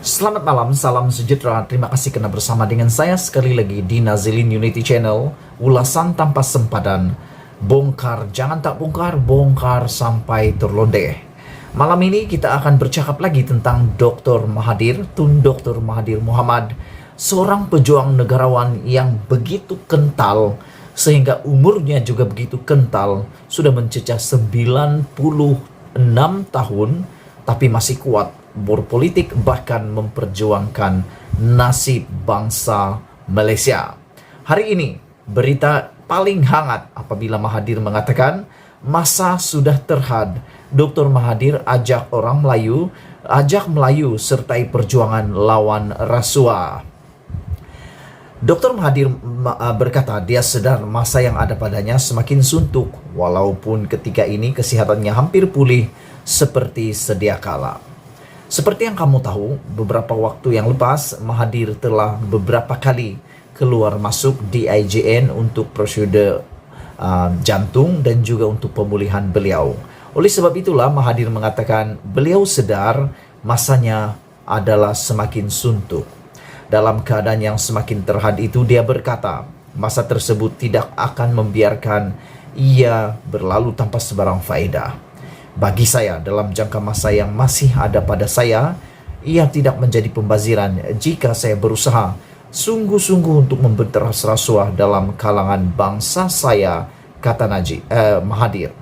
Selamat malam, salam sejahtera. Terima kasih karena bersama dengan saya sekali lagi di Nazilin Unity Channel. Ulasan tanpa sempadan. Bongkar, jangan tak bongkar, bongkar sampai terlodeh. Malam ini kita akan bercakap lagi tentang Dr. Mahathir, Tun Dr. Mahathir Mohamad, seorang pejuang negarawan yang begitu kental sehingga umurnya juga begitu kental, sudah mencecah 96 tahun tapi masih kuat berpolitik, bahkan memperjuangkan nasib bangsa Malaysia. Hari ini berita paling hangat apabila Mahathir mengatakan masa sudah terhad. Dr. Mahathir ajak Melayu sertai perjuangan lawan rasuah. Dr. Mahathir berkata dia sedar masa yang ada padanya semakin suntuk, walaupun ketika ini kesehatannya hampir pulih seperti sedia kala. Seperti yang kamu tahu, beberapa waktu yang lepas, Mahathir telah beberapa kali keluar masuk di IJN untuk prosedur jantung dan juga untuk pemulihan beliau. Oleh sebab itulah Mahathir mengatakan beliau sedar masanya adalah semakin suntuk. Dalam keadaan yang semakin terhad itu, dia berkata masa tersebut tidak akan membiarkan ia berlalu tanpa sebarang faedah. Bagi saya, dalam jangka masa yang masih ada pada saya, ia tidak menjadi pembaziran jika saya berusaha sungguh-sungguh untuk membenteras rasuah dalam kalangan bangsa saya, kata Mahathir.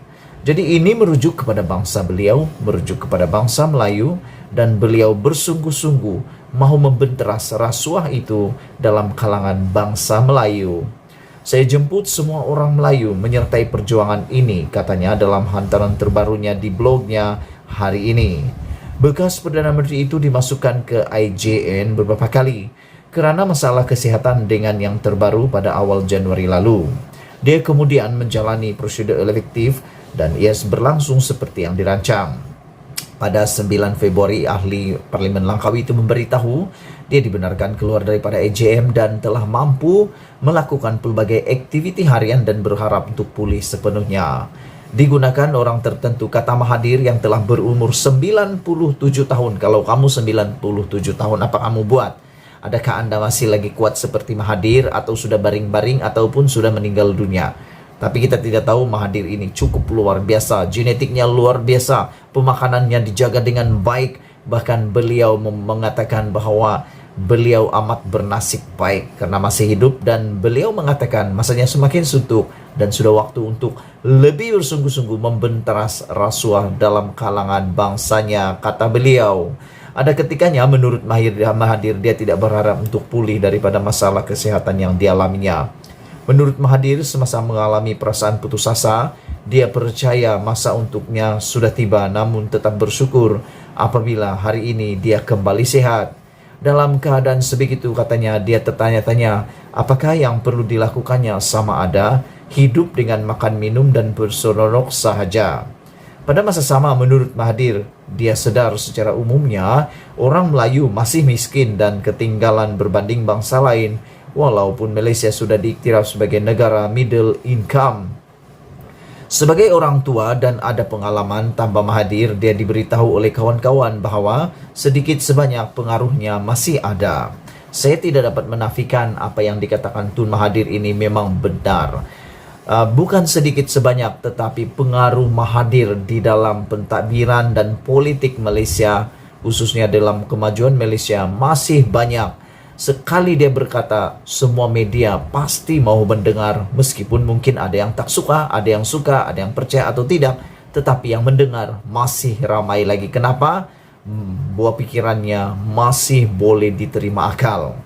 Jadi ini merujuk kepada bangsa beliau, merujuk kepada bangsa Melayu, dan beliau bersungguh-sungguh mau membenteras rasuah itu dalam kalangan bangsa Melayu. Saya jemput semua orang Melayu menyertai perjuangan ini, katanya dalam hantaran terbarunya di blognya hari ini. Bekas Perdana Menteri itu dimasukkan ke IJN beberapa kali kerana masalah kesihatan dengan yang terbaru pada awal Januari lalu. Dia kemudian menjalani prosedur elektif dan ia berlangsung seperti yang dirancang. Pada 9 Februari, ahli Parlimen Langkawi itu memberitahu dia dibenarkan keluar daripada AJM dan telah mampu melakukan pelbagai aktiviti harian dan berharap untuk pulih sepenuhnya. Digunakan orang tertentu, kata Mahathir yang telah berumur 97 tahun. Kalau kamu 97 tahun, apa kamu buat? Adakah Anda masih lagi kuat seperti Mahathir atau sudah baring-baring ataupun sudah meninggal dunia? Tapi kita tidak tahu Mahathir ini cukup luar biasa, genetiknya luar biasa, pemakanannya dijaga dengan baik, bahkan beliau mengatakan bahwa beliau amat bernasib baik karena masih hidup, dan beliau mengatakan masanya semakin suntuk dan sudah waktu untuk lebih bersungguh-sungguh membenteras rasuah dalam kalangan bangsanya, kata beliau. Ada ketikanya menurut Mahathir dia tidak berharap untuk pulih daripada masalah kesehatan yang dialaminya. Menurut Mahathir, semasa mengalami perasaan putus asa, dia percaya masa untuknya sudah tiba, namun tetap bersyukur apabila hari ini dia kembali sehat. Dalam keadaan sebegitu, katanya, dia tertanya-tanya apakah yang perlu dilakukannya sama ada hidup dengan makan minum dan berseronok sahaja. Pada masa sama, menurut Mahathir, dia sedar secara umumnya orang Melayu masih miskin dan ketinggalan berbanding bangsa lain, walaupun Malaysia sudah diiktiraf sebagai negara middle income. Sebagai orang tua dan ada pengalaman, tambah Mahathir, dia diberitahu oleh kawan-kawan bahwa sedikit sebanyak pengaruhnya masih ada. Saya tidak dapat menafikan apa yang dikatakan Tun Mahathir ini memang benar. Bukan sedikit sebanyak, tetapi pengaruh Mahathir di dalam pentadbiran dan politik Malaysia, khususnya dalam kemajuan Malaysia, masih banyak. Sekali dia berkata, semua media pasti mau mendengar, meskipun mungkin ada yang tak suka, ada yang suka, ada yang percaya atau tidak, tetapi yang mendengar masih ramai lagi. Kenapa? Buah pikirannya masih boleh diterima akal.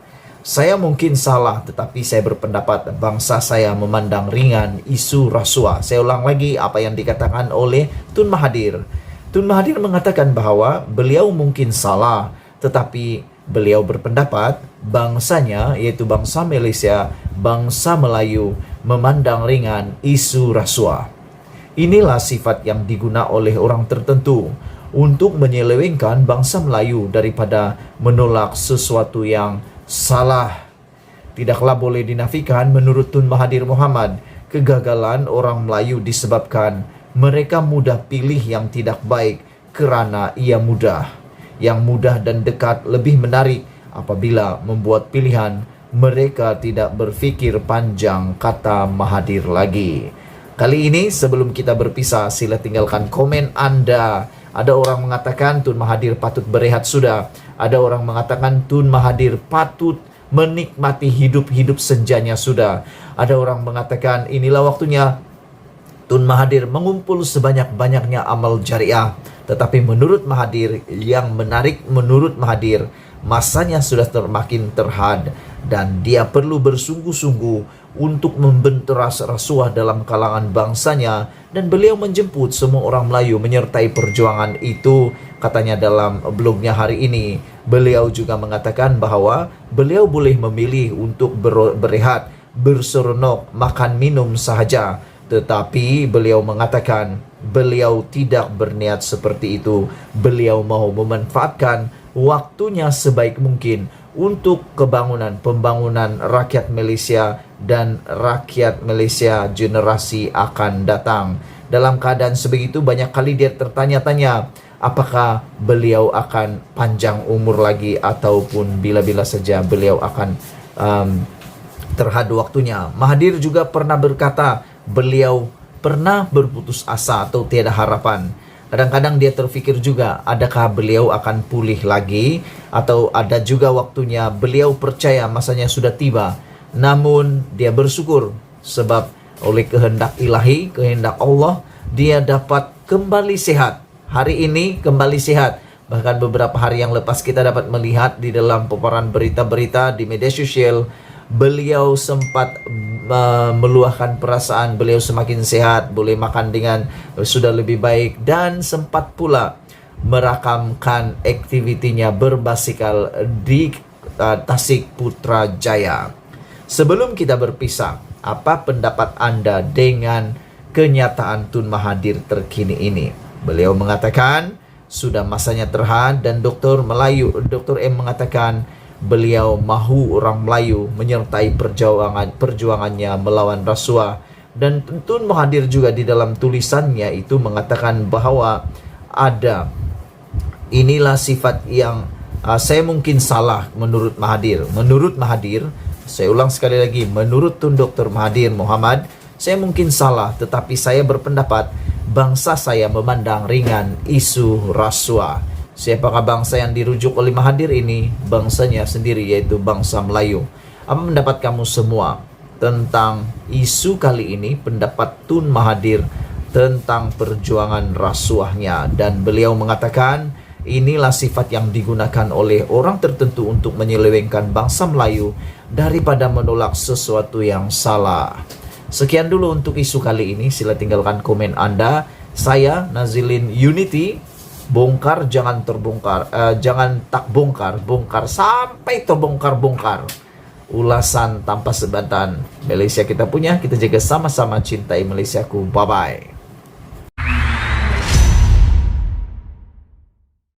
Saya mungkin salah, tetapi saya berpendapat bangsa saya memandang ringan isu rasuah. Saya ulang lagi apa yang dikatakan oleh Tun Mahathir. Tun Mahathir mengatakan bahwa beliau mungkin salah, tetapi beliau berpendapat bangsanya, yaitu bangsa Malaysia, bangsa Melayu, memandang ringan isu rasuah. Inilah sifat yang digunakan oleh orang tertentu untuk menyelewengkan bangsa Melayu daripada menolak sesuatu yang salah. Tidaklah boleh dinafikan menurut Tun Mahathir Mohamad, kegagalan orang Melayu disebabkan mereka mudah pilih yang tidak baik kerana ia mudah. yang mudah dan dekat lebih menarik apabila membuat pilihan. Mereka tidak berfikir panjang, kata Mahathir lagi. Kali ini sebelum kita berpisah, sila tinggalkan komen Anda. Ada orang mengatakan Tun Mahathir patut berehat sudah. Ada orang mengatakan Tun Mahathir patut menikmati hidup senjanya sudah. Ada orang mengatakan inilah waktunya Tun Mahathir mengumpul sebanyak-banyaknya amal jariah. Tetapi menurut Mahathir, yang menarik menurut Mahathir, masanya sudah semakin terhad dan dia perlu bersungguh-sungguh untuk membenteras rasuah dalam kalangan bangsanya, dan beliau menjemput semua orang Melayu menyertai perjuangan itu, katanya dalam blognya hari ini. Beliau juga mengatakan bahwa beliau boleh memilih untuk berehat, berseronok, makan minum sahaja, tetapi beliau mengatakan beliau tidak berniat seperti itu. Beliau mau memanfaatkan waktunya sebaik mungkin untuk pembangunan rakyat Malaysia dan rakyat Malaysia generasi akan datang. Dalam keadaan sebegitu, banyak kali dia tertanya-tanya apakah beliau akan panjang umur lagi ataupun bila-bila saja beliau akan terhad waktunya. Mahathir juga pernah berkata beliau pernah berputus asa atau tiada harapan. Kadang-kadang dia terfikir juga, adakah beliau akan pulih lagi, atau ada juga waktunya beliau percaya masanya sudah tiba. Namun dia bersyukur sebab oleh kehendak ilahi, kehendak Allah, dia dapat kembali sehat. Hari ini kembali sehat. Bahkan beberapa hari yang lepas kita dapat melihat di dalam paparan berita-berita di media sosial, beliau sempat meluahkan perasaan beliau semakin sehat, boleh makan dengan sudah lebih baik, dan sempat pula merakamkan aktivitinya berbasikal di Tasik Putrajaya. Sebelum kita berpisah, apa pendapat Anda dengan kenyataan Tun Mahathir terkini ini? Beliau mengatakan sudah masanya terhad, dan Dr. M mengatakan beliau mahu orang Melayu menyertai perjuangannya melawan rasuah. Dan Tun Mahathir juga di dalam tulisannya itu mengatakan bahwa ada inilah sifat yang saya mungkin salah menurut Mahathir. Menurut Mahathir, saya ulang sekali lagi, menurut Tun Dr. Mahathir Mohamad, saya mungkin salah, tetapi saya berpendapat bangsa saya memandang ringan isu rasuah. Siapakah bangsa yang dirujuk oleh Mahathir ini? Bangsanya sendiri, yaitu bangsa Melayu. Apa pendapat kamu semua tentang isu kali ini, pendapat Tun Mahathir tentang perjuangan rasuahnya? Dan beliau mengatakan inilah sifat yang digunakan oleh orang tertentu untuk menyelewengkan bangsa Melayu daripada menolak sesuatu yang salah. Sekian dulu untuk isu kali ini. Sila tinggalkan komen Anda. Saya Nazilin Unity. Bongkar jangan terbongkar, jangan tak bongkar, bongkar sampai terbongkar-bongkar. Ulasan tanpa sebatan. Malaysia kita punya, kita jaga sama-sama, cintai Malaysiaku. Bye-bye.